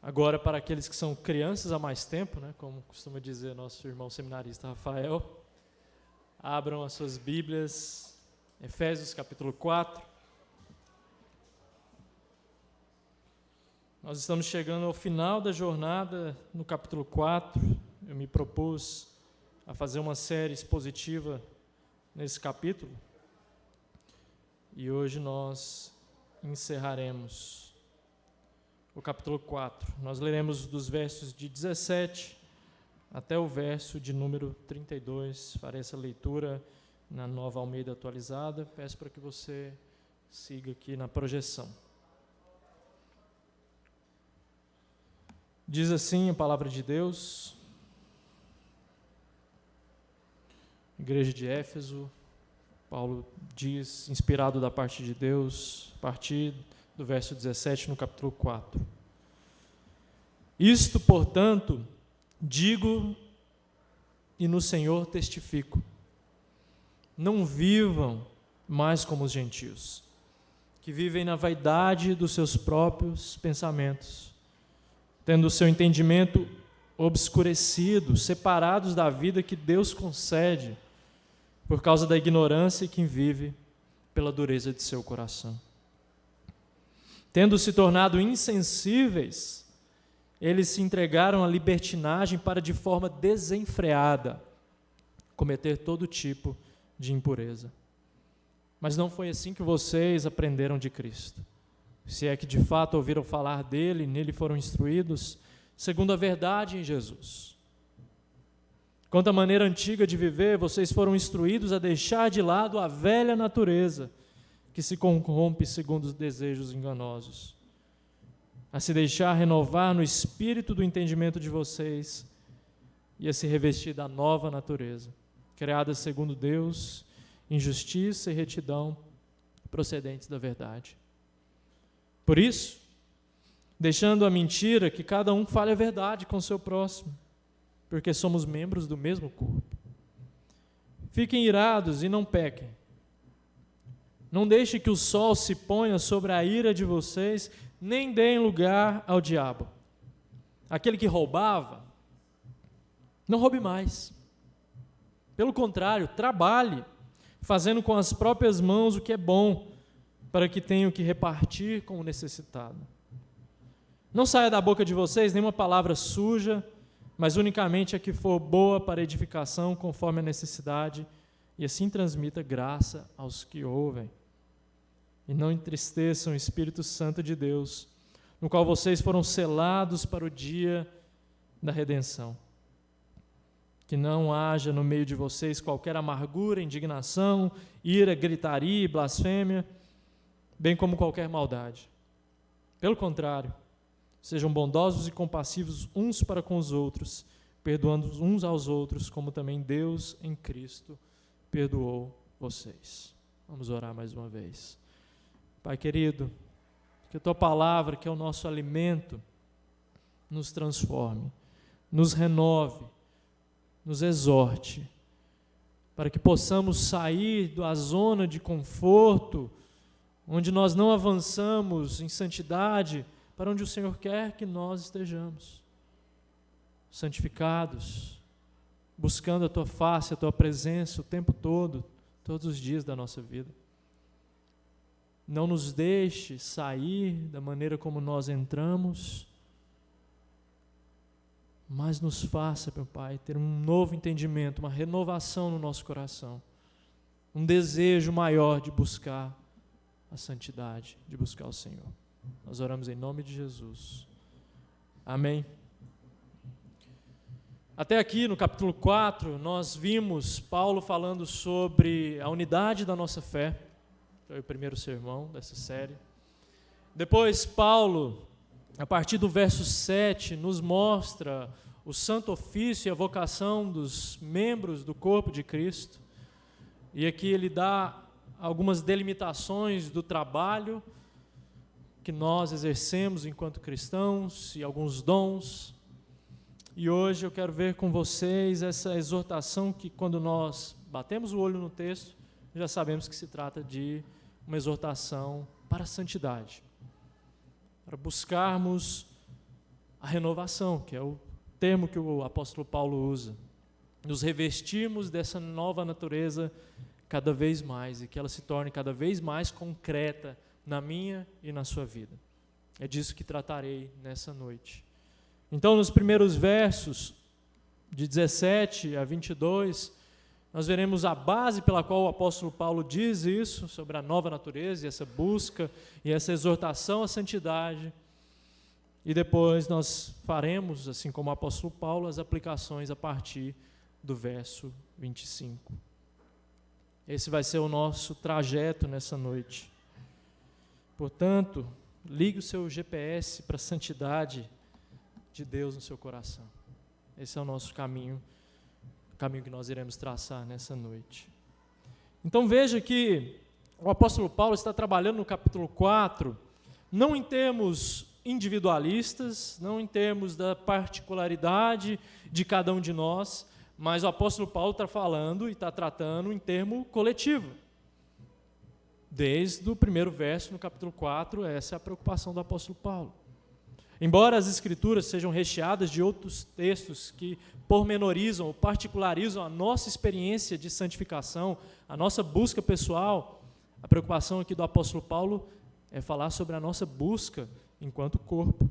Agora, para aqueles que são crianças há mais tempo, né, como costuma dizer nosso irmão seminarista Rafael, abram as suas Bíblias, Efésios capítulo 4. Nós estamos chegando ao final da jornada no capítulo 4. Eu me propus a fazer uma série expositiva nesse capítulo. E hoje nós encerraremos o capítulo 4. Nós leremos dos versos de 17 até o verso de número 32. Farei essa leitura na Nova Almeida atualizada. Peço para que você siga aqui na projeção. Diz assim a palavra de Deus, Igreja de Éfeso. Paulo diz, inspirado da parte de Deus, a partir do verso 17 no capítulo 4. Isto, portanto, digo e no Senhor testifico: não vivam mais como os gentios, que vivem na vaidade dos seus próprios pensamentos, tendo o seu entendimento obscurecido, separados da vida que Deus concede, por causa da ignorância que vive pela dureza de seu coração. Tendo se tornado insensíveis, eles se entregaram à libertinagem para, de forma desenfreada, cometer todo tipo de impureza. Mas não foi assim que vocês aprenderam de Cristo. Se é que de fato ouviram falar dele e nele foram instruídos, segundo a verdade em Jesus. Quanto à maneira antiga de viver, vocês foram instruídos a deixar de lado a velha natureza, que se corrompe segundo os desejos enganosos, a se deixar renovar no espírito do entendimento de vocês e a se revestir da nova natureza, criada segundo Deus, em justiça e retidão, procedentes da verdade. Por isso, deixando a mentira, que cada um fale a verdade com o seu próximo, porque somos membros do mesmo corpo. Fiquem irados e não pequem. Não deixe que o sol se ponha sobre a ira de vocês, nem deem lugar ao diabo. Aquele que roubava, não roube mais. Pelo contrário, trabalhe, fazendo com as próprias mãos o que é bom, para que tenham que repartir com o necessitado. Não saia da boca de vocês nenhuma palavra suja, mas unicamente a que for boa para edificação, conforme a necessidade, e assim transmita graça aos que ouvem. E não entristeçam o Espírito Santo de Deus, no qual vocês foram selados para o dia da redenção. Que não haja no meio de vocês qualquer amargura, indignação, ira, gritaria e blasfêmia, bem como qualquer maldade. Pelo contrário, sejam bondosos e compassivos uns para com os outros, perdoando uns aos outros, como também Deus em Cristo perdoou vocês. Vamos orar mais uma vez. Pai querido, que a Tua palavra, que é o nosso alimento, nos transforme, nos renove, nos exorte, para que possamos sair da zona de conforto, onde nós não avançamos em santidade, para onde o Senhor quer que nós estejamos, santificados, buscando a Tua face, a Tua presença o tempo todo, todos os dias da nossa vida. Não nos deixe sair da maneira como nós entramos, mas nos faça, meu Pai, ter um novo entendimento, uma renovação no nosso coração, um desejo maior de buscar a santidade, de buscar o Senhor. Nós oramos em nome de Jesus. Amém. Até aqui no capítulo 4, nós vimos Paulo falando sobre a unidade da nossa fé. Foi o primeiro sermão dessa série. Depois, Paulo, a partir do verso 7, nos mostra o santo ofício e a vocação dos membros do corpo de Cristo. E aqui ele dá algumas delimitações do trabalho que nós exercemos enquanto cristãos e alguns dons. E hoje eu quero ver com vocês essa exortação que, quando nós batemos o olho no texto, já sabemos que se trata de uma exortação para a santidade, para buscarmos a renovação, que é o termo que o apóstolo Paulo usa. Nos revestirmos dessa nova natureza cada vez mais e que ela se torne cada vez mais concreta na minha e na sua vida. É disso que tratarei nessa noite. Então, nos primeiros versos, de 17 a 22, nós veremos a base pela qual o apóstolo Paulo diz isso, sobre a nova natureza, e essa busca, e essa exortação à santidade. E depois nós faremos, assim como o apóstolo Paulo, as aplicações a partir do verso 25. Esse vai ser o nosso trajeto nessa noite. Portanto, ligue o seu GPS para a santidade de Deus no seu coração. Esse é o nosso caminho, o caminho que nós iremos traçar nessa noite. Então veja que o apóstolo Paulo está trabalhando no capítulo 4, não em termos individualistas, não em termos da particularidade de cada um de nós, mas o apóstolo Paulo está falando e está tratando em termo coletivo. Desde o primeiro verso no capítulo 4, essa é a preocupação do apóstolo Paulo. Embora as escrituras sejam recheadas de outros textos que pormenorizam ou particularizam a nossa experiência de santificação, a nossa busca pessoal, a preocupação aqui do apóstolo Paulo é falar sobre a nossa busca enquanto corpo.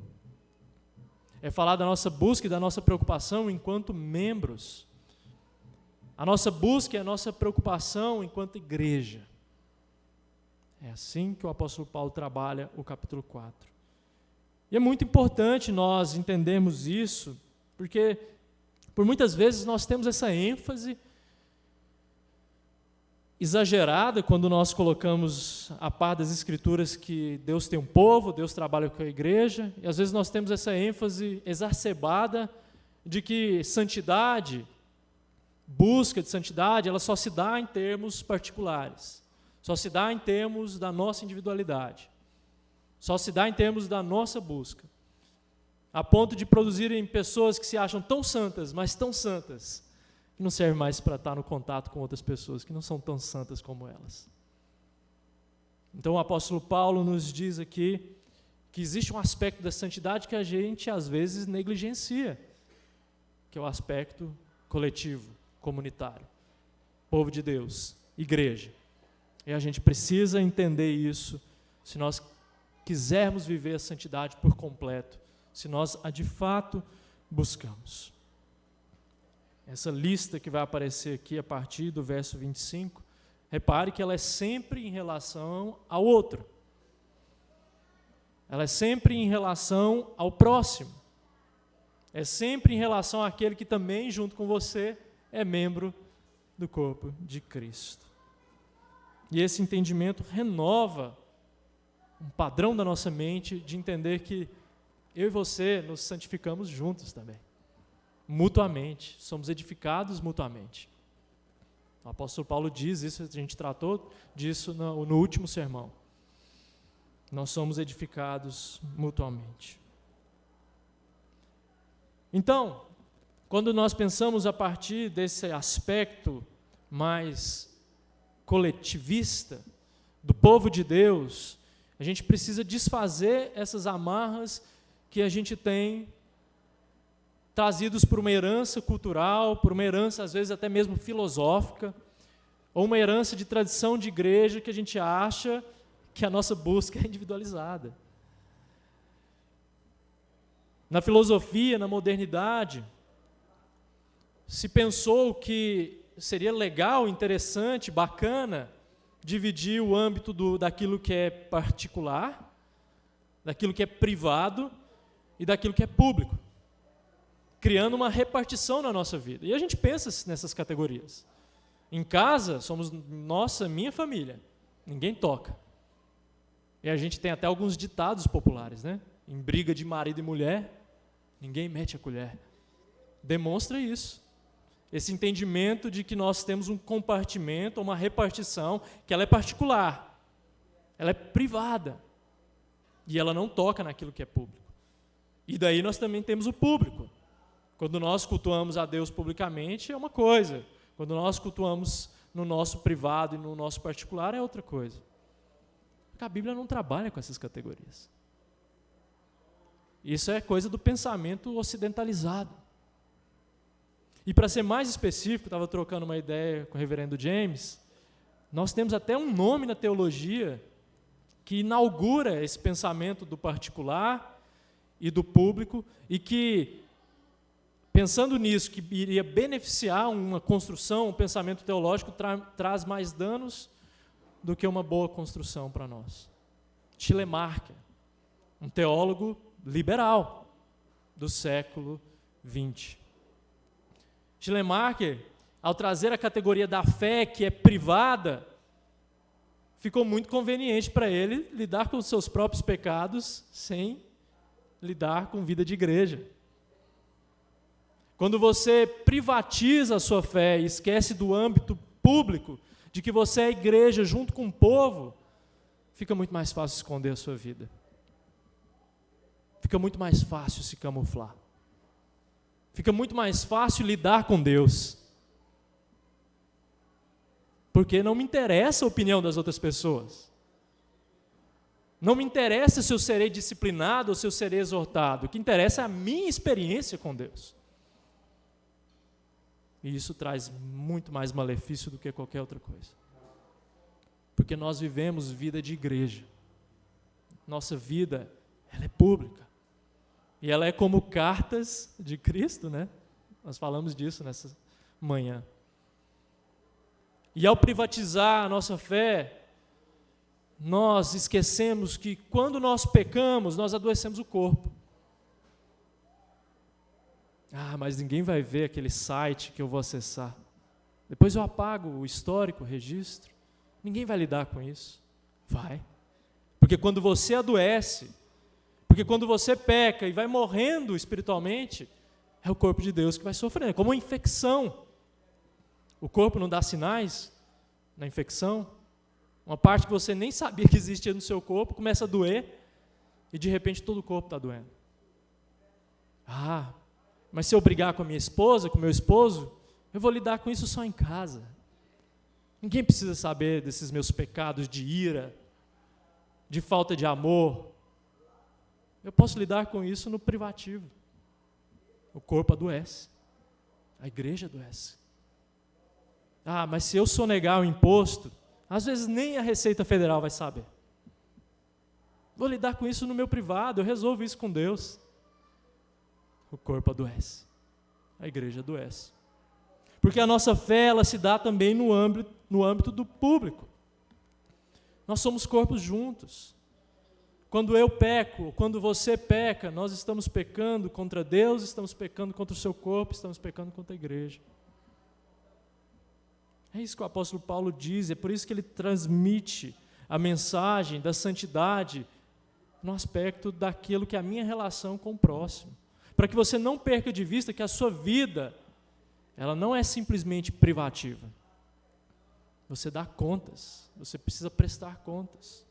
É falar da nossa busca e da nossa preocupação enquanto membros. A nossa busca e a nossa preocupação enquanto igreja. É assim que o apóstolo Paulo trabalha o capítulo 4. E é muito importante nós entendermos isso, porque por muitas vezes nós temos essa ênfase exagerada quando nós colocamos a par das escrituras que Deus tem um povo, Deus trabalha com a igreja, e às vezes nós temos essa ênfase exacerbada de que santidade, busca de santidade, ela só se dá em termos particulares, só se dá em termos da nossa individualidade, só se dá em termos da nossa busca, a ponto de produzirem pessoas que se acham tão santas, mas tão santas, que não servem mais para estar no contato com outras pessoas que não são tão santas como elas. Então o apóstolo Paulo nos diz aqui que existe um aspecto da santidade que a gente às vezes negligencia, que é o aspecto coletivo, comunitário, povo de Deus, igreja. E a gente precisa entender isso se nós quisermos viver a santidade por completo, se nós a de fato buscamos. Essa lista que vai aparecer aqui a partir do verso 25, repare que ela é sempre em relação ao outro. Ela é sempre em relação ao próximo. É sempre em relação àquele que também, junto com você, é membro do corpo de Cristo. E esse entendimento renova um padrão da nossa mente de entender que eu e você nos santificamos juntos também. Mutuamente, somos edificados mutuamente. O apóstolo Paulo diz isso, a gente tratou disso no último sermão. Nós somos edificados mutuamente. Então, quando nós pensamos a partir desse aspecto mais coletivista do povo de Deus, a gente precisa desfazer essas amarras que a gente tem trazidos por uma herança cultural, por uma herança às vezes até mesmo filosófica, ou uma herança de tradição de igreja que a gente acha que a nossa busca é individualizada. Na filosofia, na modernidade, se pensou que seria legal, interessante, bacana, dividir o âmbito daquilo que é particular, daquilo que é privado e daquilo que é público, criando uma repartição na nossa vida. E a gente pensa nessas categorias. Em casa, somos minha família, ninguém toca. E a gente tem até alguns ditados populares, né? Em briga de marido e mulher, ninguém mete a colher. Demonstra isso. Esse entendimento de que nós temos um compartimento, uma repartição, que ela é particular, ela é privada, e ela não toca naquilo que é público. E daí nós também temos o público. Quando nós cultuamos a Deus publicamente é uma coisa, quando nós cultuamos no nosso privado e no nosso particular é outra coisa. Porque a Bíblia não trabalha com essas categorias. Isso é coisa do pensamento ocidentalizado. E para ser mais específico, estava trocando uma ideia com o reverendo James, nós temos até um nome na teologia que inaugura esse pensamento do particular e do público, e que, pensando nisso, que iria beneficiar uma construção, um pensamento teológico, traz mais danos do que uma boa construção para nós. Schleiermacher, um teólogo liberal do século XX. Schleiermacher, ao trazer a categoria da fé que é privada, ficou muito conveniente para ele lidar com os seus próprios pecados sem lidar com vida de igreja. Quando você privatiza a sua fé e esquece do âmbito público, de que você é igreja junto com o povo, fica muito mais fácil esconder a sua vida. Fica muito mais fácil se camuflar. Fica muito mais fácil lidar com Deus. Porque não me interessa a opinião das outras pessoas. Não me interessa se eu serei disciplinado ou se eu serei exortado. O que interessa é a minha experiência com Deus. E isso traz muito mais malefício do que qualquer outra coisa. Porque nós vivemos vida de igreja. Nossa vida, ela é pública. E ela é como cartas de Cristo, né? Nós falamos disso nessa manhã. E ao privatizar a nossa fé, nós esquecemos que quando nós pecamos, nós adoecemos o corpo. Ah, mas ninguém vai ver aquele site que eu vou acessar. Depois eu apago o histórico, o registro. Ninguém vai lidar com isso. Vai. Porque quando você adoece, porque quando você peca e vai morrendo espiritualmente, é o corpo de Deus que vai sofrendo. É como uma infecção. O corpo não dá sinais na infecção. Uma parte que você nem sabia que existia no seu corpo começa a doer e de repente todo o corpo está doendo. Ah, mas se eu brigar com a minha esposa, com o meu esposo, eu vou lidar com isso só em casa. Ninguém precisa saber desses meus pecados de ira, de falta de amor. Eu posso lidar com isso no privativo. O corpo adoece. A igreja adoece. Ah, mas se eu sonegar o imposto, às vezes nem a Receita Federal vai saber. Vou lidar com isso no meu privado, eu resolvo isso com Deus. O corpo adoece. A igreja adoece. Porque a nossa fé, ela se dá também no âmbito do público. Nós somos corpos juntos. Quando eu peco, quando você peca, nós estamos pecando contra Deus, estamos pecando contra o seu corpo, estamos pecando contra a igreja. É isso que o apóstolo Paulo diz, é por isso que ele transmite a mensagem da santidade no aspecto daquilo que é a minha relação com o próximo. Para que você não perca de vista que a sua vida, ela não é simplesmente privativa. Você dá contas, você precisa prestar contas.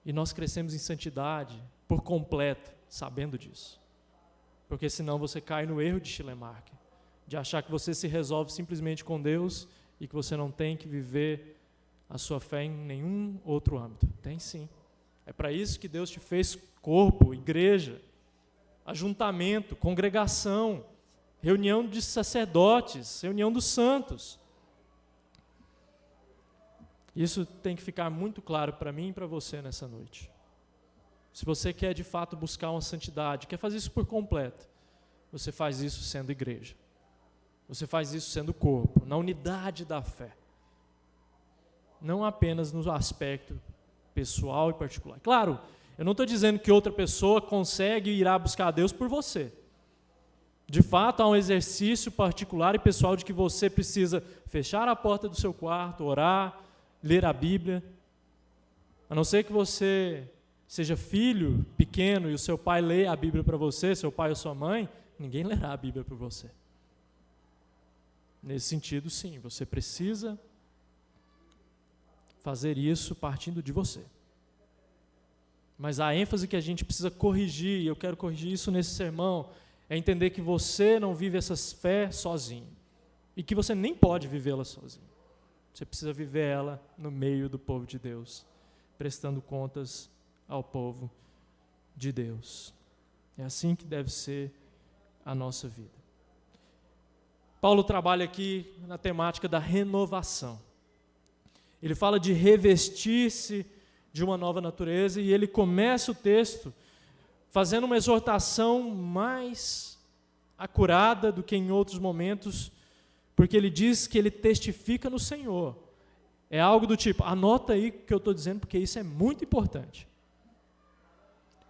E nós crescemos em santidade por completo, sabendo disso. Porque senão você cai no erro de Schleiermacher, de achar que você se resolve simplesmente com Deus e que você não tem que viver a sua fé em nenhum outro âmbito. Tem sim. É para isso que Deus te fez corpo, igreja, ajuntamento, congregação, reunião de sacerdotes, reunião dos santos. Isso tem que ficar muito claro para mim e para você nessa noite. Se você quer de fato buscar uma santidade, quer fazer isso por completo, você faz isso sendo igreja. Você faz isso sendo corpo, na unidade da fé. Não apenas no aspecto pessoal e particular. Claro, eu não estou dizendo que outra pessoa consegue e irá buscar a Deus por você. De fato, há um exercício particular e pessoal de que você precisa fechar a porta do seu quarto, orar, ler a Bíblia. A não ser que você seja filho pequeno e o seu pai lê a Bíblia para você, seu pai ou sua mãe, ninguém lerá a Bíblia para você. Nesse sentido, sim, você precisa fazer isso partindo de você. Mas a ênfase que a gente precisa corrigir, e eu quero corrigir isso nesse sermão, é entender que você não vive essa fé sozinho. E que você nem pode vivê-la sozinho. Você precisa viver ela no meio do povo de Deus, prestando contas ao povo de Deus. É assim que deve ser a nossa vida. Paulo trabalha aqui na temática da renovação. Ele fala de revestir-se de uma nova natureza e ele começa o texto fazendo uma exortação mais acurada do que em outros momentos, porque ele diz que ele testifica no Senhor. É algo do tipo, anota aí o que eu estou dizendo, porque isso é muito importante.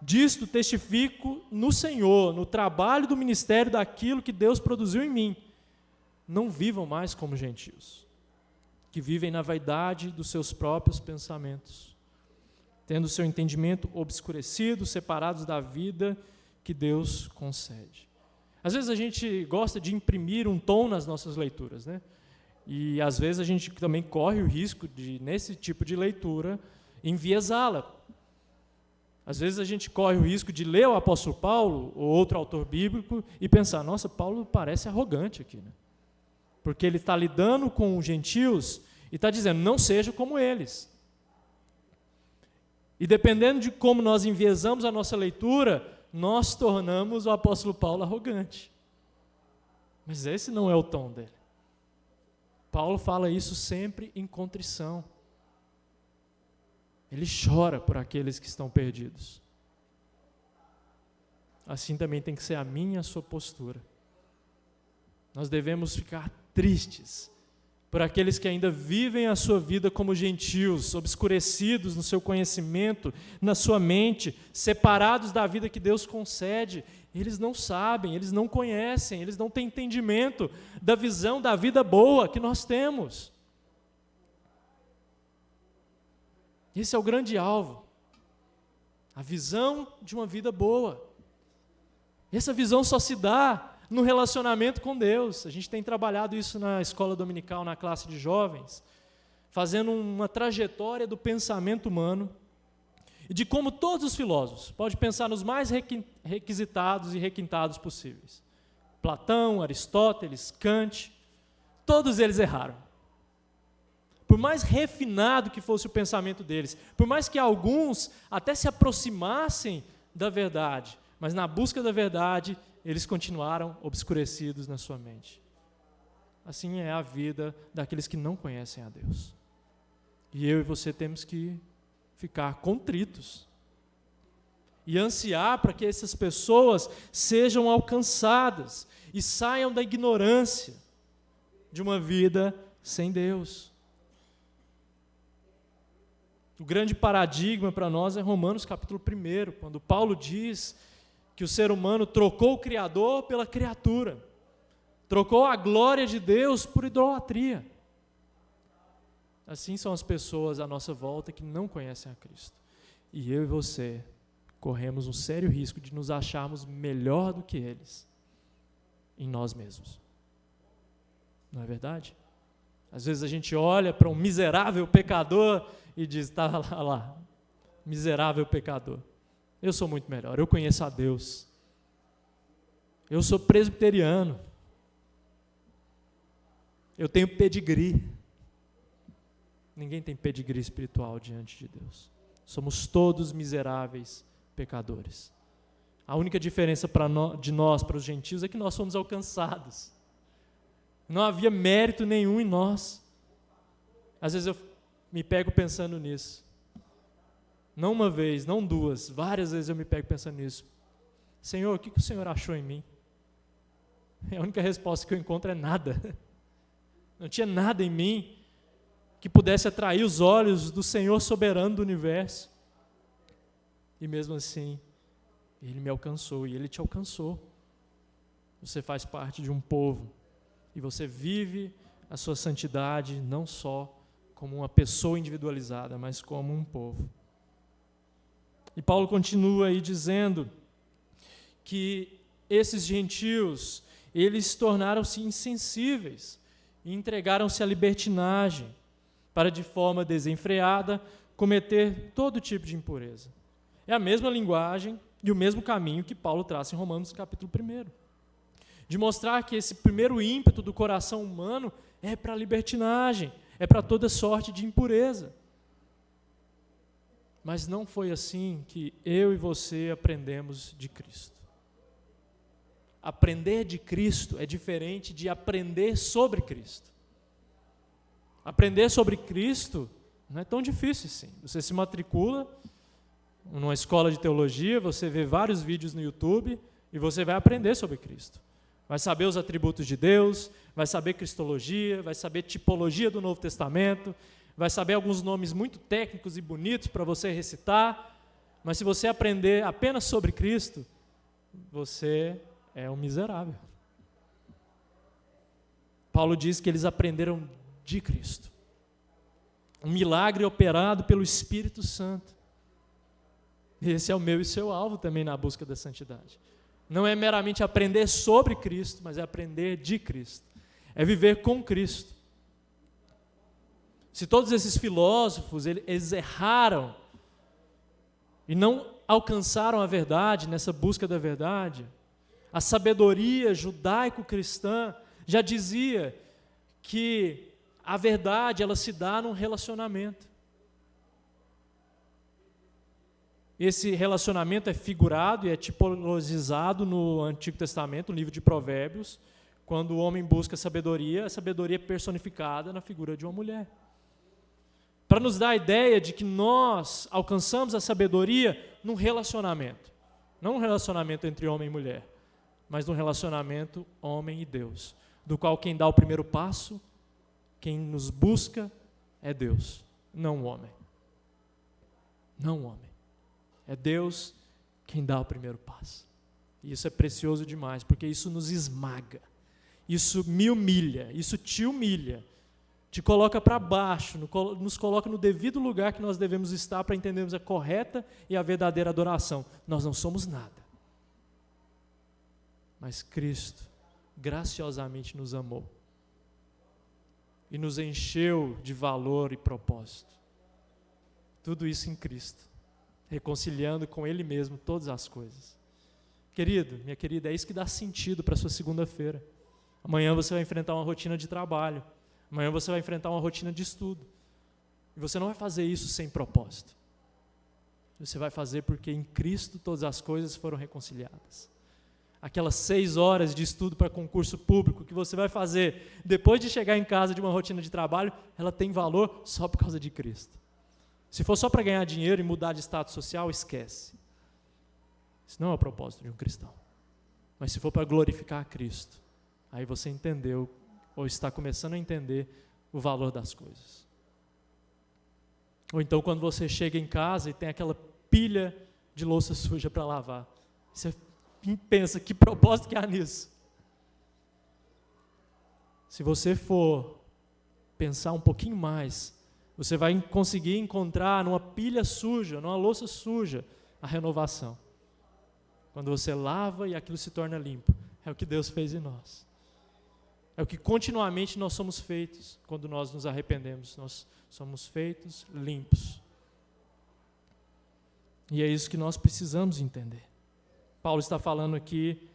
Disto testifico no Senhor, no trabalho do ministério daquilo que Deus produziu em mim. Não vivam mais como gentios, que vivem na vaidade dos seus próprios pensamentos, tendo o seu entendimento obscurecido, separados da vida que Deus concede. Às vezes a gente gosta de imprimir um tom nas nossas leituras, né? E às vezes a gente também corre o risco de, nesse tipo de leitura, enviesá-la. Às vezes a gente corre o risco de ler o apóstolo Paulo, ou outro autor bíblico, e pensar, nossa, Paulo parece arrogante aqui, né? Porque ele está lidando com os gentios e está dizendo, não seja como eles. E dependendo de como nós enviesamos a nossa leitura, nós tornamos o apóstolo Paulo arrogante. Mas esse não é o tom dele. Paulo fala isso sempre em contrição. Ele chora por aqueles que estão perdidos. Assim também tem que ser a minha e a sua postura. Nós devemos ficar tristes por aqueles que ainda vivem a sua vida como gentios, obscurecidos no seu conhecimento, na sua mente, separados da vida que Deus concede. Eles não sabem, eles não conhecem, eles não têm entendimento da visão da vida boa que nós temos. Esse é o grande alvo, a visão de uma vida boa. Essa visão só se dá no relacionamento com Deus. A gente tem trabalhado isso na escola dominical, na classe de jovens, fazendo uma trajetória do pensamento humano e de como todos os filósofos, pode pensar nos mais requisitados e requintados possíveis. Platão, Aristóteles, Kant, todos eles erraram. Por mais refinado que fosse o pensamento deles, por mais que alguns até se aproximassem da verdade, mas na busca da verdade, eles continuaram obscurecidos na sua mente. Assim é a vida daqueles que não conhecem a Deus. E eu e você temos que ficar contritos e ansiar para que essas pessoas sejam alcançadas e saiam da ignorância de uma vida sem Deus. O grande paradigma para nós é Romanos capítulo 1, quando Paulo diz que o ser humano trocou o Criador pela criatura, trocou a glória de Deus por idolatria. Assim são as pessoas à nossa volta que não conhecem a Cristo. E eu e você corremos um sério risco de nos acharmos melhor do que eles em nós mesmos. Não é verdade? Às vezes a gente olha para um miserável pecador e diz, está lá, miserável pecador. Eu sou muito melhor, eu conheço a Deus. Eu sou presbiteriano. Eu tenho pedigree. Ninguém tem pedigree espiritual diante de Deus. Somos todos miseráveis pecadores. A única diferença de nós para os gentios é que nós fomos alcançados. Não havia mérito nenhum em nós. Às vezes eu me pego pensando nisso. Não uma vez, não duas, várias vezes eu me pego pensando nisso. Senhor, o que o Senhor achou em mim? A única resposta que eu encontro é nada. Não tinha nada em mim que pudesse atrair os olhos do Senhor soberano do universo. E mesmo assim, Ele me alcançou e Ele te alcançou. Você faz parte de um povo e você vive a sua santidade não só como uma pessoa individualizada, mas como um povo. E Paulo continua aí dizendo que esses gentios, eles tornaram-se insensíveis e entregaram-se à libertinagem para, de forma desenfreada, cometer todo tipo de impureza. É a mesma linguagem e o mesmo caminho que Paulo traça em Romanos capítulo 1. De mostrar que esse primeiro ímpeto do coração humano é para a libertinagem, é para toda sorte de impureza. Mas não foi assim que eu e você aprendemos de Cristo. Aprender de Cristo é diferente de aprender sobre Cristo. Aprender sobre Cristo não é tão difícil assim. Você se matricula numa escola de teologia, você vê vários vídeos no YouTube e você vai aprender sobre Cristo. Vai saber os atributos de Deus, vai saber cristologia, vai saber tipologia do Novo Testamento, vai saber alguns nomes muito técnicos e bonitos para você recitar, mas se você aprender apenas sobre Cristo, você é um miserável. Paulo diz que eles aprenderam de Cristo. Um milagre operado pelo Espírito Santo. Esse é o meu e seu alvo também na busca da santidade. Não é meramente aprender sobre Cristo, mas é aprender de Cristo. É viver com Cristo. Se todos esses filósofos, eles erraram e não alcançaram a verdade nessa busca da verdade, a sabedoria judaico-cristã já dizia que a verdade ela se dá num relacionamento. Esse relacionamento é figurado e é tipologizado no Antigo Testamento, no livro de Provérbios, quando o homem busca sabedoria, a sabedoria é personificada na figura de uma mulher. Para nos dar a ideia de que nós alcançamos a sabedoria num relacionamento. Não um relacionamento entre homem e mulher, mas num relacionamento homem e Deus, do qual quem dá o primeiro passo, quem nos busca é Deus, não o homem. Não o homem. É Deus quem dá o primeiro passo. E isso é precioso demais, porque isso nos esmaga. Isso me humilha, isso te humilha. Te coloca para baixo, nos coloca no devido lugar que nós devemos estar para entendermos a correta e a verdadeira adoração. Nós não somos nada. Mas Cristo graciosamente nos amou e nos encheu de valor e propósito. Tudo isso em Cristo, reconciliando com Ele mesmo todas as coisas. Querido, minha querida, é isso que dá sentido para a sua segunda-feira. Amanhã você vai enfrentar uma rotina de trabalho. Amanhã você vai enfrentar uma rotina de estudo. E você não vai fazer isso sem propósito. Você vai fazer porque em Cristo todas as coisas foram reconciliadas. Aquelas 6 horas de estudo para concurso público que você vai fazer depois de chegar em casa de uma rotina de trabalho, ela tem valor só por causa de Cristo. Se for só para ganhar dinheiro e mudar de status social, esquece. Isso não é o propósito de um cristão. Mas se for para glorificar a Cristo, aí você entendeu ou está começando a entender o valor das coisas. Ou então quando você chega em casa e tem aquela pilha de louça suja para lavar, você pensa, que propósito que há nisso? Se você for pensar um pouquinho mais, você vai conseguir encontrar numa pilha suja, numa louça suja, a renovação. Quando você lava e aquilo se torna limpo, é o que Deus fez em nós. É o que continuamente nós somos feitos quando nós nos arrependemos. Nós somos feitos limpos. E é isso que nós precisamos entender. Paulo está falando aqui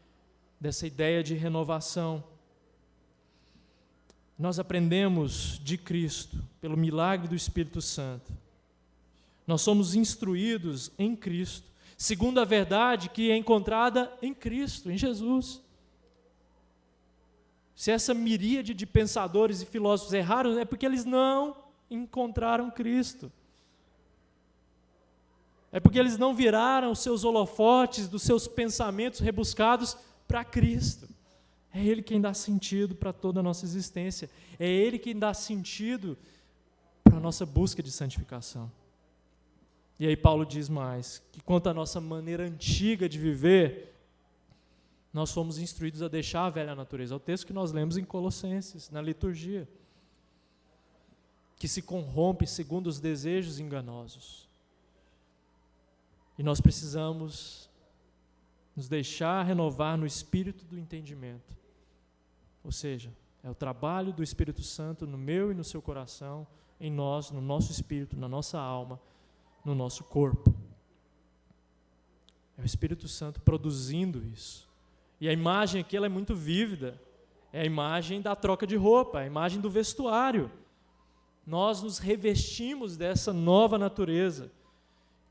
dessa ideia de renovação. Nós aprendemos de Cristo, pelo milagre do Espírito Santo. Nós somos instruídos em Cristo, segundo a verdade que é encontrada em Cristo, em Jesus. Se essa miríade de pensadores e filósofos erraram, é porque eles não encontraram Cristo. É porque eles não viraram os seus holofotes dos seus pensamentos rebuscados para Cristo. É Ele quem dá sentido para toda a nossa existência. É Ele quem dá sentido para a nossa busca de santificação. E aí Paulo diz mais, que quanto à nossa maneira antiga de viver, nós fomos instruídos a deixar a velha natureza. É o texto que nós lemos em Colossenses, na liturgia. Que se corrompe segundo os desejos enganosos. E nós precisamos nos deixar renovar no espírito do entendimento. Ou seja, é o trabalho do Espírito Santo no meu e no seu coração, em nós, no nosso espírito, na nossa alma, no nosso corpo. É o Espírito Santo produzindo isso. E a imagem aqui ela é muito vívida. É a imagem da troca de roupa, a imagem do vestuário. Nós nos revestimos dessa nova natureza.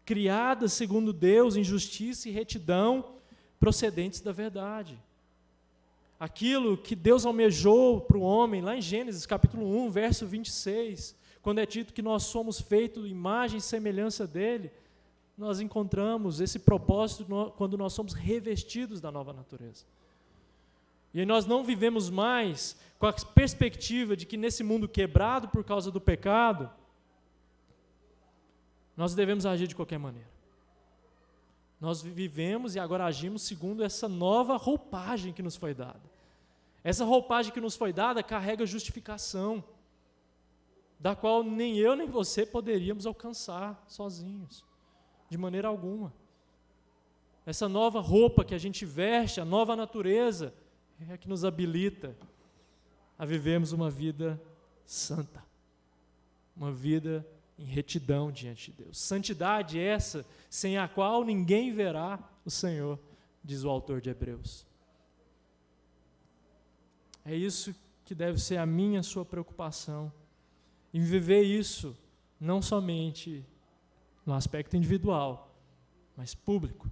criadas segundo Deus, em justiça e retidão, procedentes da verdade. Aquilo que Deus almejou para o homem, lá em Gênesis capítulo 1, verso 26, quando é dito que nós somos feitos imagem e semelhança dele, nós encontramos esse propósito quando nós somos revestidos da nova natureza. E aí nós não vivemos mais com a perspectiva de que nesse mundo quebrado por causa do pecado, nós devemos agir de qualquer maneira. Nós vivemos e agora agimos segundo essa nova roupagem que nos foi dada. Essa roupagem que nos foi dada carrega justificação, da qual nem eu nem você poderíamos alcançar sozinhos, de maneira alguma. Essa nova roupa que a gente veste, a nova natureza, é a que nos habilita a vivermos uma vida santa, uma vida em retidão diante de Deus. Santidade essa, sem a qual ninguém verá o Senhor, diz o autor de Hebreus. É isso que deve ser a minha, a sua preocupação, em viver isso, não somente no aspecto individual, mas público.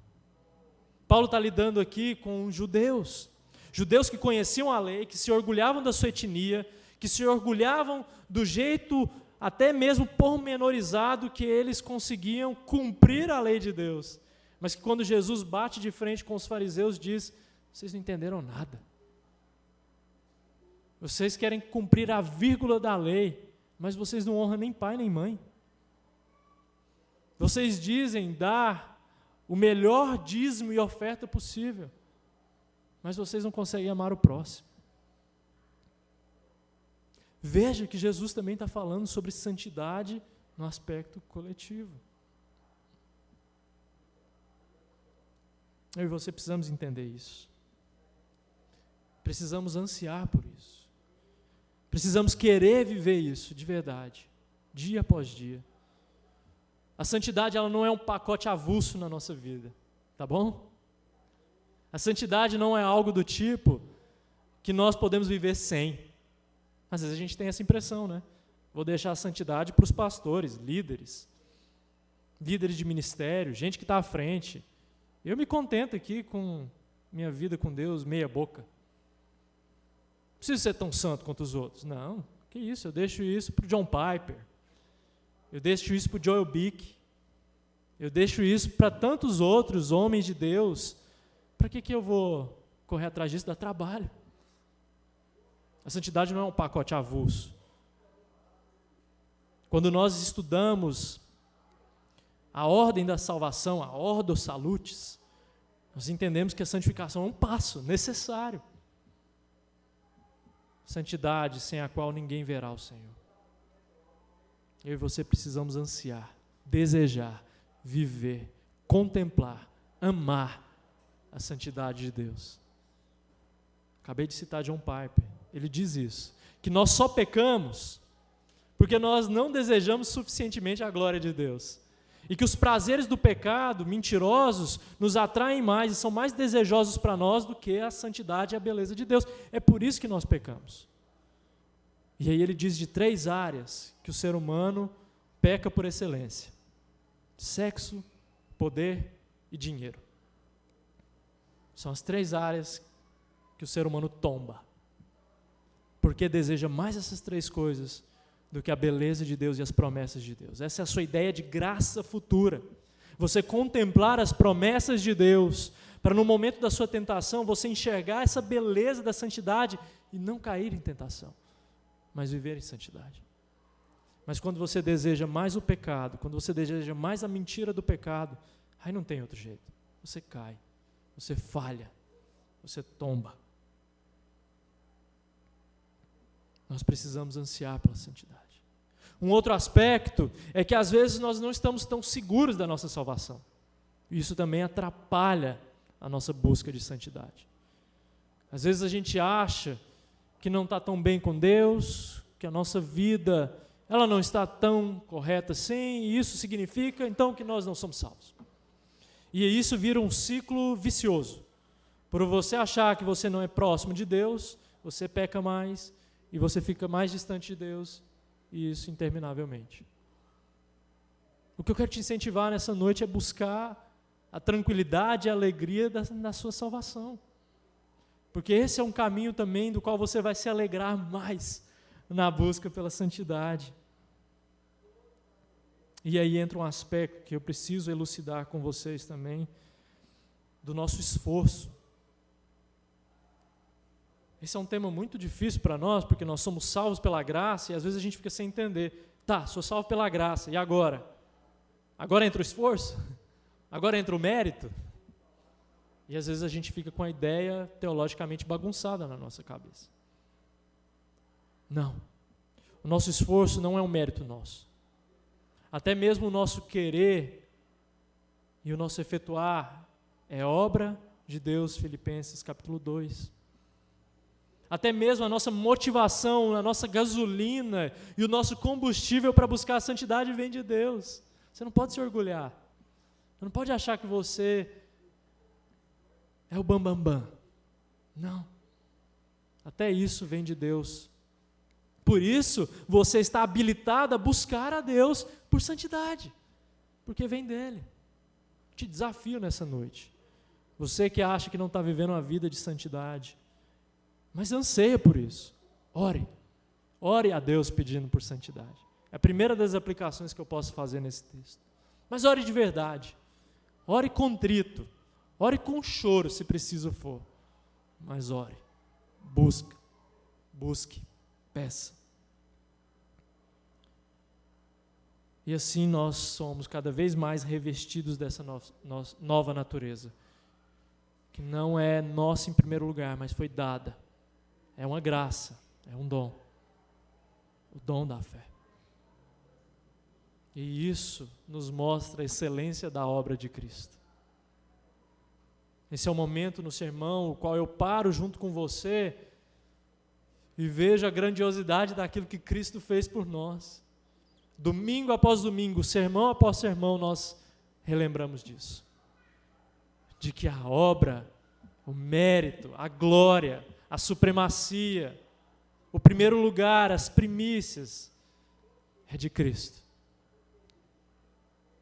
Paulo está lidando aqui com judeus que conheciam a lei, que se orgulhavam da sua etnia, que se orgulhavam do jeito até mesmo pormenorizado que eles conseguiam cumprir a lei de Deus, mas que quando Jesus bate de frente com os fariseus diz: vocês não entenderam nada. Vocês querem cumprir a vírgula da lei, mas vocês não honram nem pai nem mãe. Vocês dizem dar o melhor dízimo e oferta possível, mas vocês não conseguem amar o próximo. Veja que Jesus também está falando sobre santidade no aspecto coletivo. Eu e você precisamos entender isso. Precisamos ansiar por isso. Precisamos querer viver isso de verdade, dia após dia. A santidade, ela não é um pacote avulso na nossa vida, tá bom? A santidade não é algo do tipo que nós podemos viver sem. Às vezes a gente tem essa impressão, né? Vou deixar a santidade para os pastores, líderes de ministério, gente que está à frente. Eu me contento aqui com minha vida com Deus meia boca. Não preciso ser tão santo quanto os outros. Não, que isso, eu deixo isso para o John Piper. Eu deixo isso para o Joel Bick. Eu deixo isso para tantos outros homens de Deus. Para que eu vou correr atrás disso? Dá trabalho. A santidade não é um pacote avulso. Quando nós estudamos a ordem da salvação, a ordo salutis, nós entendemos que a santificação é um passo necessário. Santidade sem a qual ninguém verá o Senhor. Eu e você precisamos ansiar, desejar, viver, contemplar, amar a santidade de Deus. Acabei de citar John Piper. Ele diz isso, que nós só pecamos porque nós não desejamos suficientemente a glória de Deus. E que os prazeres do pecado, mentirosos, nos atraem mais e são mais desejosos para nós do que a santidade e a beleza de Deus. É por isso que nós pecamos. E aí ele diz de 3 áreas que o ser humano peca por excelência: sexo, poder e dinheiro. São as 3 áreas que o ser humano tomba, porque deseja mais essas 3 coisas do que a beleza de Deus e as promessas de Deus. Essa é a sua ideia de graça futura. Você contemplar as promessas de Deus, para no momento da sua tentação, você enxergar essa beleza da santidade e não cair em tentação, mas viver em santidade. Mas quando você deseja mais o pecado, quando você deseja mais a mentira do pecado, aí não tem outro jeito. Você cai, você falha, você tomba. Nós precisamos ansiar pela santidade. Um outro aspecto é que às vezes nós não estamos tão seguros da nossa salvação. Isso também atrapalha a nossa busca de santidade. Às vezes a gente acha que não está tão bem com Deus, que a nossa vida ela não está tão correta assim, e isso significa então que nós não somos salvos. E isso vira um ciclo vicioso. Por você achar que você não é próximo de Deus, você peca mais, e você fica mais distante de Deus, e isso interminavelmente. O que eu quero te incentivar nessa noite é buscar a tranquilidade e a alegria da sua salvação. Porque esse é um caminho também do qual você vai se alegrar mais na busca pela santidade. E aí entra um aspecto que eu preciso elucidar com vocês também, do nosso esforço. Esse é um tema muito difícil para nós, porque nós somos salvos pela graça, e às vezes a gente fica sem entender. Tá, sou salvo pela graça, e agora? Agora entra o esforço? Agora entra o mérito? E às vezes a gente fica com a ideia teologicamente bagunçada na nossa cabeça. Não. O nosso esforço não é um mérito nosso. Até mesmo o nosso querer e o nosso efetuar é obra de Deus, Filipenses capítulo 2. Até mesmo a nossa motivação, a nossa gasolina e o nosso combustível para buscar a santidade vem de Deus. Você não pode se orgulhar. Você não pode achar que você é o bambambam. Não. Até isso vem de Deus. Por isso, você está habilitado a buscar a Deus por santidade, porque vem dEle. Te desafio nessa noite. Você que acha que não está vivendo uma vida de santidade, mas anseia por isso. Ore. Ore a Deus pedindo por santidade. É a primeira das aplicações que eu posso fazer nesse texto. Mas ore de verdade. Ore contrito. Ore com choro, se preciso for. Mas ore. Busque. Peça. E assim nós somos cada vez mais revestidos dessa nova natureza, que não é nossa em primeiro lugar, mas foi dada. É uma graça, é um dom. O dom da fé. E isso nos mostra a excelência da obra de Cristo. Esse é o momento no sermão, o qual eu paro junto com você e vejo a grandiosidade daquilo que Cristo fez por nós. Domingo após domingo, sermão após sermão, nós relembramos disso. De que a obra, o mérito, a glória, a supremacia, o primeiro lugar, as primícias, é de Cristo.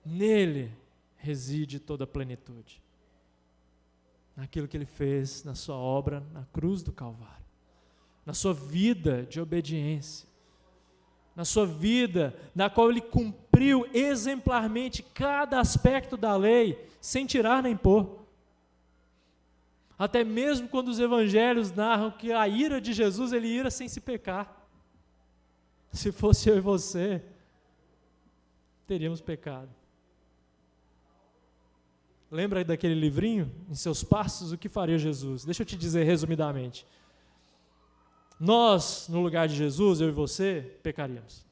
Nele reside toda a plenitude. Naquilo que Ele fez na sua obra na cruz do Calvário. Na sua vida de obediência. Na sua vida, na qual Ele cumpriu exemplarmente cada aspecto da lei, sem tirar nem pôr. Até mesmo quando os evangelhos narram que a ira de Jesus, Ele ira sem se pecar. Se fosse eu e você, teríamos pecado. Lembra aí daquele livrinho, Em Seus Passos, o que faria Jesus? Deixa eu te dizer resumidamente. Nós, no lugar de Jesus, eu e você, pecaríamos.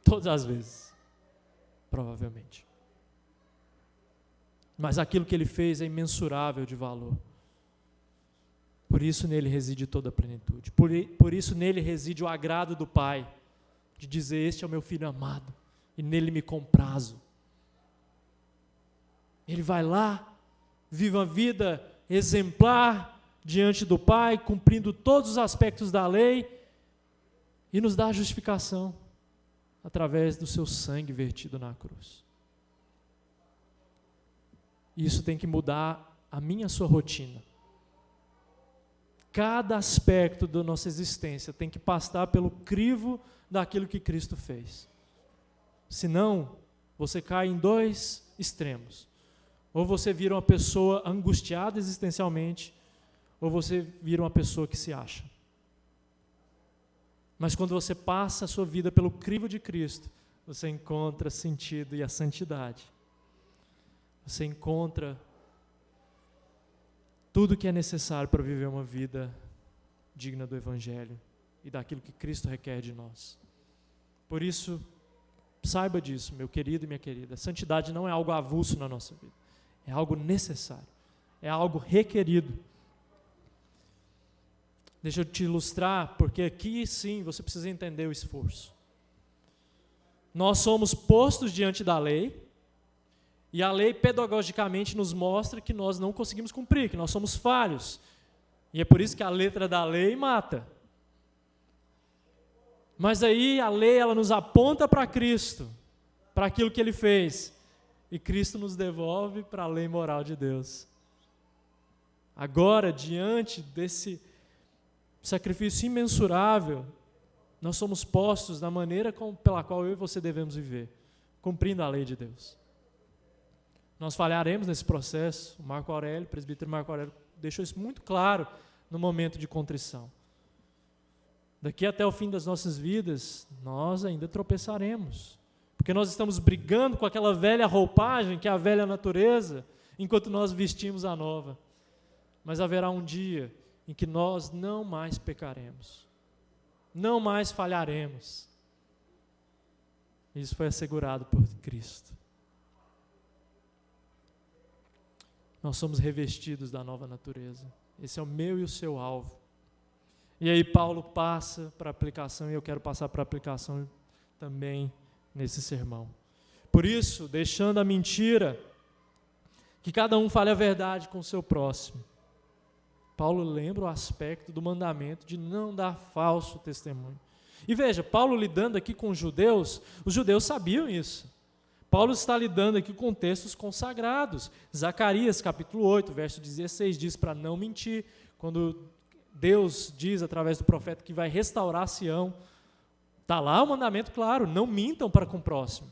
Todas as vezes. Provavelmente. Mas aquilo que Ele fez é imensurável de valor. Por isso nele reside toda a plenitude. Por isso nele reside o agrado do Pai, de dizer, este é o meu filho amado, e nele me comprazo. Ele vai lá, vive uma vida exemplar diante do Pai, cumprindo todos os aspectos da lei, e nos dá a justificação, através do seu sangue vertido na cruz. Isso tem que mudar a minha e a sua rotina. Cada aspecto da nossa existência tem que passar pelo crivo daquilo que Cristo fez. Senão, você cai em dois extremos. Ou você vira uma pessoa angustiada existencialmente, ou você vira uma pessoa que se acha. Mas quando você passa a sua vida pelo crivo de Cristo, você encontra sentido e a santidade. Você encontra tudo que é necessário para viver uma vida digna do Evangelho e daquilo que Cristo requer de nós. Por isso, saiba disso, meu querido e minha querida. A santidade não é algo avulso na nossa vida. É algo necessário. É algo requerido. Deixa eu te ilustrar, porque aqui sim você precisa entender o esforço. Nós somos postos diante da lei, e a lei pedagogicamente nos mostra que nós não conseguimos cumprir, que nós somos falhos. E é por isso que a letra da lei mata. Mas aí a lei ela nos aponta para Cristo, para aquilo que ele fez. E Cristo nos devolve para a lei moral de Deus. Agora, diante desse sacrifício imensurável, nós somos postos na maneira pela qual eu e você devemos viver, cumprindo a lei de Deus. Nós falharemos nesse processo. O presbítero Marco Aurélio, deixou isso muito claro no momento de contrição. Daqui até o fim das nossas vidas, nós ainda tropeçaremos, porque nós estamos brigando com aquela velha roupagem, que é a velha natureza, enquanto nós vestimos a nova. Mas haverá um dia em que nós não mais pecaremos, não mais falharemos. Isso foi assegurado por Cristo. Nós somos revestidos da nova natureza. Esse é o meu e o seu alvo. E aí Paulo passa para a aplicação, e eu quero passar para a aplicação também nesse sermão. Por isso, deixando a mentira, que cada um fale a verdade com o seu próximo. Paulo lembra o aspecto do mandamento de não dar falso testemunho. E veja, Paulo lidando aqui com os judeus sabiam isso. Paulo está lidando aqui com textos consagrados. Zacarias, capítulo 8, verso 16, diz para não mentir. Quando Deus diz através do profeta que vai restaurar Sião, está lá o mandamento claro, não mintam para com o próximo.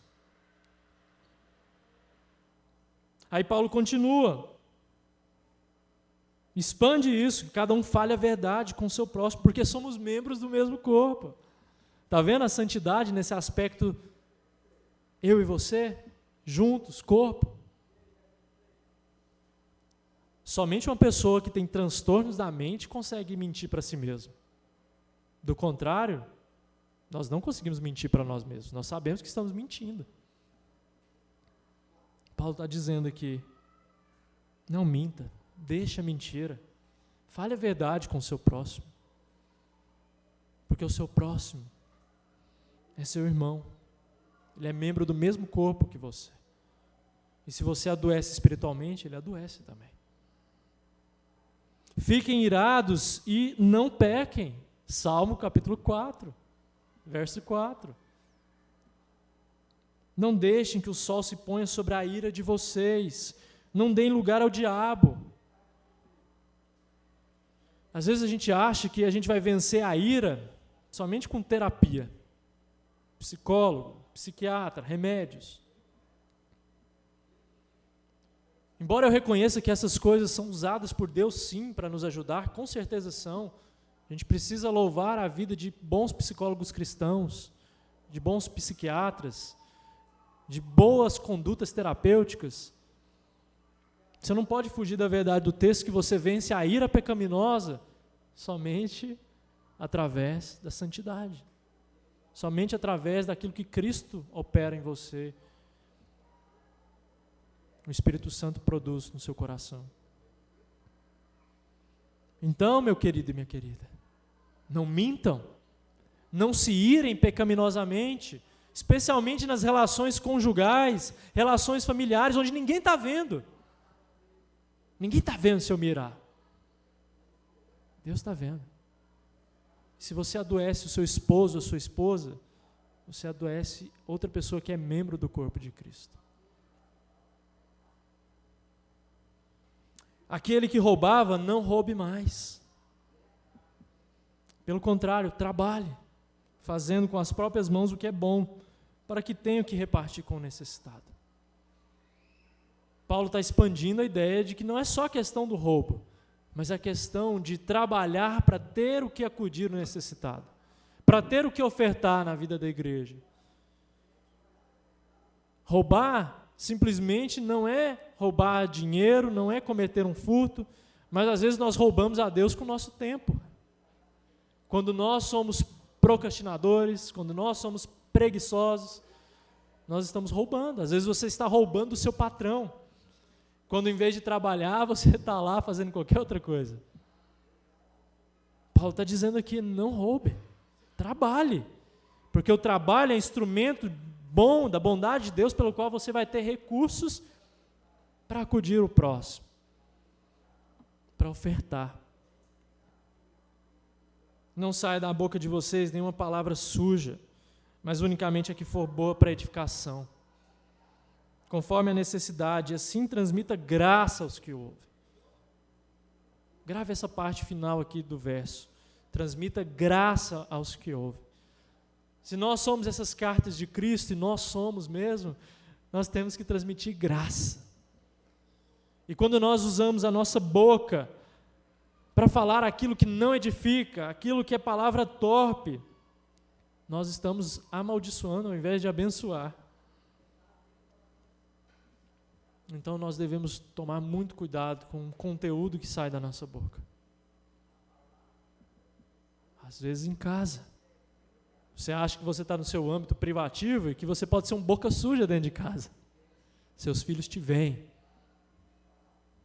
Aí Paulo continua, expande isso, que cada um fale a verdade com o seu próximo, porque somos membros do mesmo corpo. Está vendo a santidade nesse aspecto, eu e você, juntos, corpo? Somente uma pessoa que tem transtornos da mente consegue mentir para si mesmo. Do contrário, nós não conseguimos mentir para nós mesmos, nós sabemos que estamos mentindo. Paulo está dizendo aqui, não minta, deixa a mentira, fale a verdade com o seu próximo, porque o seu próximo é seu irmão, ele é membro do mesmo corpo que você, e se você adoece espiritualmente, ele adoece também. Fiquem irados e não pequem, Salmo capítulo 4, verso 4. Não deixem que o sol se ponha sobre a ira de vocês, não deem lugar ao diabo. Às vezes a gente acha que a gente vai vencer a ira somente com terapia, psicólogo, psiquiatra, remédios. Embora eu reconheça que essas coisas são usadas por Deus sim para nos ajudar, com certeza são, a gente precisa louvar a vida de bons psicólogos cristãos, de bons psiquiatras, de boas condutas terapêuticas. Você não pode fugir da verdade do texto que você vence a ira pecaminosa somente através da santidade, somente através daquilo que Cristo opera em você, o Espírito Santo produz no seu coração. Então, meu querido e minha querida, não mintam, não se irem pecaminosamente, especialmente nas relações conjugais, relações familiares, onde ninguém está vendo. Ninguém está vendo se eu mirar. Deus está vendo. Se você adoece o seu esposo ou a sua esposa, você adoece outra pessoa que é membro do corpo de Cristo. Aquele que roubava, não roube mais. Pelo contrário, trabalhe, fazendo com as próprias mãos o que é bom, para que tenha o que repartir com o necessitado. Paulo está expandindo a ideia de que não é só a questão do roubo, mas a questão de trabalhar para ter o que acudir o necessitado, para ter o que ofertar na vida da igreja. Roubar simplesmente não é roubar dinheiro, não é cometer um furto, mas às vezes nós roubamos a Deus com o nosso tempo. Quando nós somos procrastinadores, quando nós somos preguiçosos, nós estamos roubando. Às vezes você está roubando do seu patrão, quando em vez de trabalhar, você está lá fazendo qualquer outra coisa. Paulo está dizendo aqui, não roube, trabalhe, porque o trabalho é instrumento bom, da bondade de Deus, pelo qual você vai ter recursos para acudir o próximo, para ofertar. Não saia da boca de vocês nenhuma palavra suja, mas unicamente a que for boa para edificação, conforme a necessidade, e assim transmita graça aos que ouvem. Grave essa parte final aqui do verso. Transmita graça aos que ouvem. Se nós somos essas cartas de Cristo, e nós somos mesmo, nós temos que transmitir graça. E quando nós usamos a nossa boca para falar aquilo que não edifica, aquilo que é palavra torpe, nós estamos amaldiçoando ao invés de abençoar. Então nós devemos tomar muito cuidado com o conteúdo que sai da nossa boca. Às vezes em casa. Você acha que você está no seu âmbito privativo e que você pode ser um boca suja dentro de casa. Seus filhos te veem.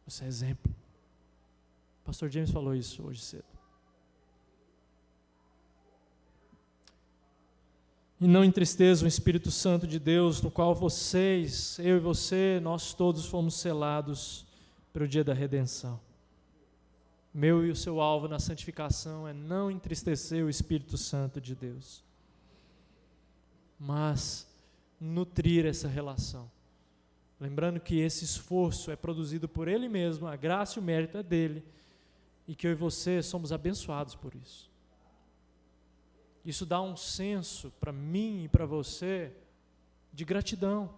Você é exemplo. O pastor James falou isso hoje cedo. E não entristeçam o Espírito Santo de Deus, no qual vocês, eu e você, nós todos fomos selados para o dia da redenção. Meu e o seu alvo na santificação é não entristecer o Espírito Santo de Deus, mas nutrir essa relação. Lembrando que esse esforço é produzido por Ele mesmo, a graça e o mérito é dele, e que eu e você somos abençoados por isso. Isso dá um senso para mim e para você de gratidão,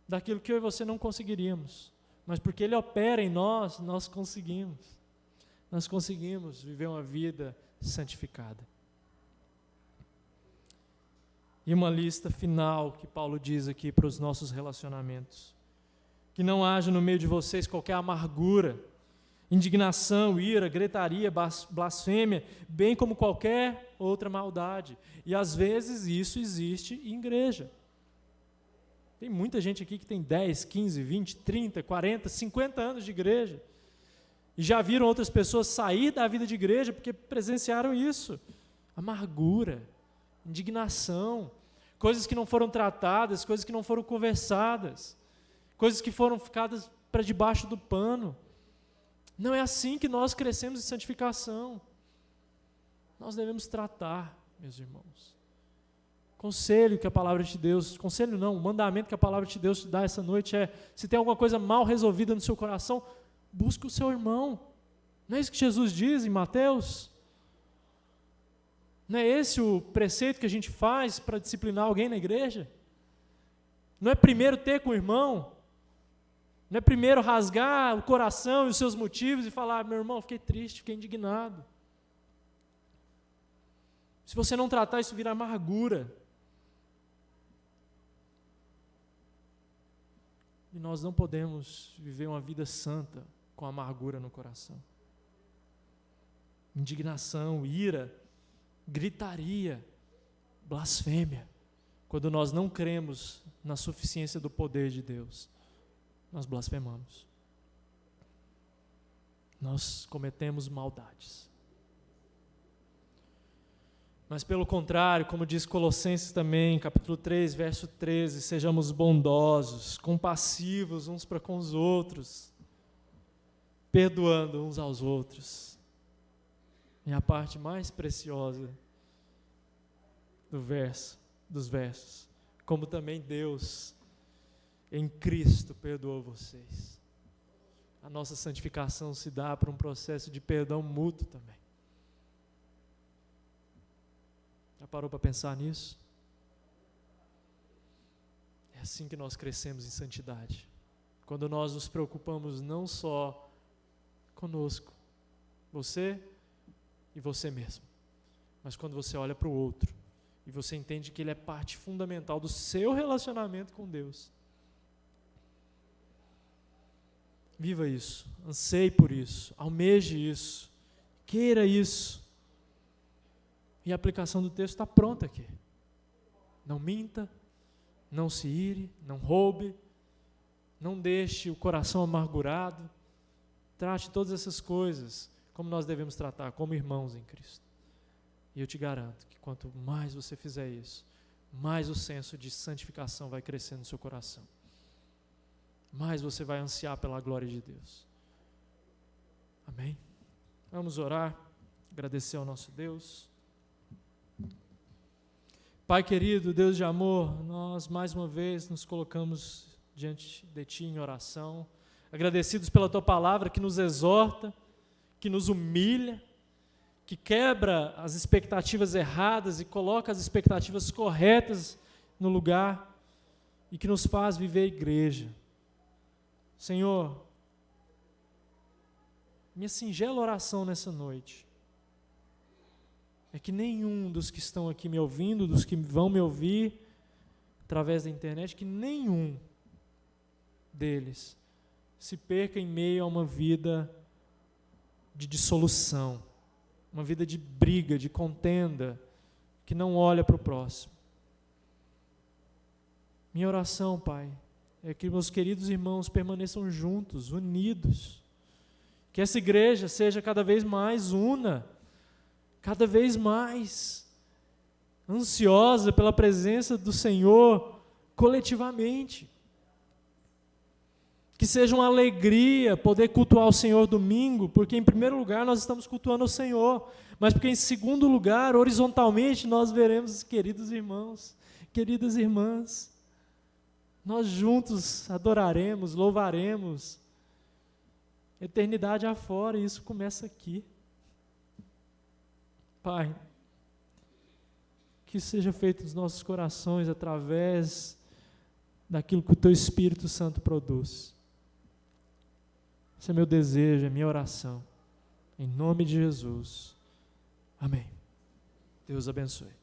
daquilo que eu e você não conseguiríamos, mas porque Ele opera em nós, nós conseguimos viver uma vida santificada. E uma lista final que Paulo diz aqui para os nossos relacionamentos: que não haja no meio de vocês qualquer amargura, indignação, ira, gritaria, blasfêmia, bem como qualquer outra maldade. E às vezes isso existe em igreja. Tem muita gente aqui que tem 10, 15, 20, 30, 40, 50 anos de igreja. E já viram outras pessoas sair da vida de igreja porque presenciaram isso. Amargura, indignação, coisas que não foram tratadas, coisas que não foram conversadas, coisas que foram ficadas para debaixo do pano. Não é assim que nós crescemos em santificação. Nós devemos tratar, meus irmãos. Conselho que a palavra de Deus, conselho não, o mandamento que a palavra de Deus te dá essa noite é: se tem alguma coisa mal resolvida no seu coração, busque o seu irmão. Não é isso que Jesus diz em Mateus? Não é esse o preceito que a gente faz para disciplinar alguém na igreja? Não é primeiro ter com o irmão? Não é primeiro rasgar o coração e os seus motivos e falar: meu irmão, fiquei triste, fiquei indignado. Se você não tratar, isso vira amargura. E nós não podemos viver uma vida santa com amargura no coração. Indignação, ira, gritaria, blasfêmia. Quando nós não cremos na suficiência do poder de Deus, nós blasfemamos. Nós cometemos maldades. Mas pelo contrário, como diz Colossenses também, capítulo 3, verso 13, sejamos bondosos, compassivos uns para com os outros, perdoando uns aos outros. É a parte mais preciosa dos versos. Como também Deus, em Cristo, perdoou vocês. A nossa santificação se dá por um processo de perdão mútuo também. Já parou para pensar nisso? É assim que nós crescemos em santidade. Quando nós nos preocupamos não só conosco, você e você mesmo, mas quando você olha para o outro e você entende que ele é parte fundamental do seu relacionamento com Deus. Viva isso, anseie por isso, almeje isso, queira isso. E a aplicação do texto está pronta aqui. Não minta, não se ire, não roube, não deixe o coração amargurado. Trate todas essas coisas como nós devemos tratar, como irmãos em Cristo. E eu te garanto que quanto mais você fizer isso, mais o senso de santificação vai crescer no seu coração. Mais você vai ansiar pela glória de Deus. Amém? Vamos orar, agradecer ao nosso Deus. Pai querido, Deus de amor, nós mais uma vez nos colocamos diante de Ti em oração, agradecidos pela Tua palavra que nos exorta, que nos humilha, que quebra as expectativas erradas e coloca as expectativas corretas no lugar e que nos faz viver a igreja. Senhor, minha singela oração nessa noite é que nenhum dos que estão aqui me ouvindo, dos que vão me ouvir através da internet, que nenhum deles se perca em meio a uma vida de dissolução, uma vida de briga, de contenda, que não olha para o próximo. Minha oração, Pai, é que meus queridos irmãos permaneçam juntos, unidos, que essa igreja seja cada vez mais una, cada vez mais ansiosa pela presença do Senhor coletivamente. Que seja uma alegria poder cultuar o Senhor domingo, porque em primeiro lugar nós estamos cultuando o Senhor, mas porque em segundo lugar, horizontalmente, nós veremos queridos irmãos, queridas irmãs. Nós juntos adoraremos, louvaremos, eternidade afora, e isso começa aqui. Pai, que seja feito nos nossos corações através daquilo que o Teu Espírito Santo produz. Esse é meu desejo, é minha oração. Em nome de Jesus. Amém. Deus abençoe.